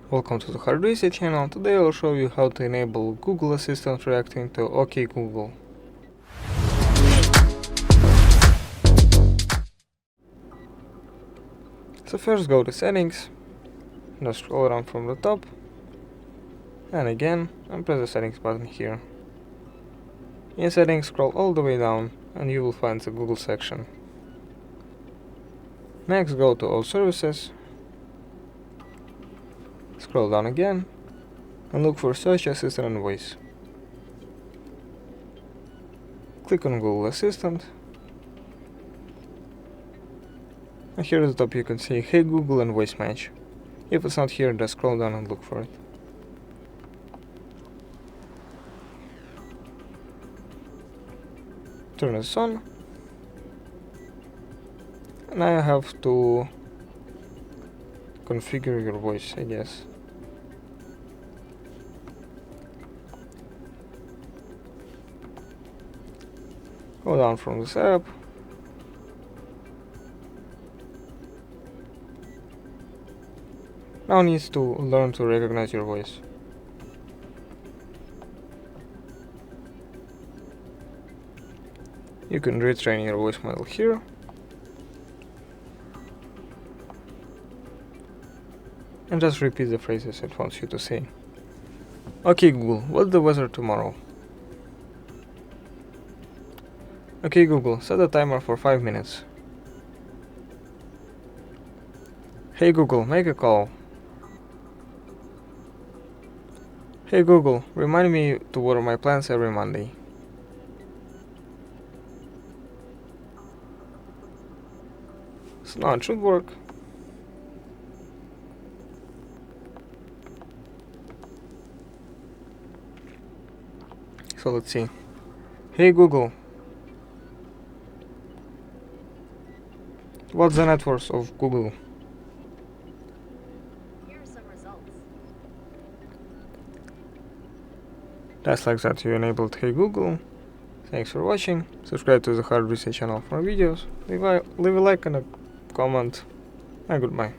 Welcome to the Hard Reset channel. Today I'll show you how to enable Google Assistant reacting to OK Google. So first go to settings, just scroll around from the top, and again, and press the settings button here. In settings, scroll all the way down and you will find the Google section. Next go to all services, scroll down again, and look for Search Assistant and Voice. Click on Google Assistant, and here at the top you can see Hey Google and Voice Match. If it's not here, just scroll down and look for it. Turn this on. Now I have to configure your voice, I guess. Go down from the setup. Now needs to learn to recognize your voice. You can retrain your voice model here. And just repeat the phrases it wants you to say. Okay Google, what's the weather tomorrow? Okay Google, set a timer for 5 minutes. Hey Google, make a call. Hey Google, remind me to water my plants every Monday. So now it should work. So let's see. Hey Google, what's the net worth of Google? Here are some results. Just like that, you enabled Hey Google. Thanks for watching. Subscribe to the Hard Reset channel for more videos. Leave a like and a comment. And goodbye.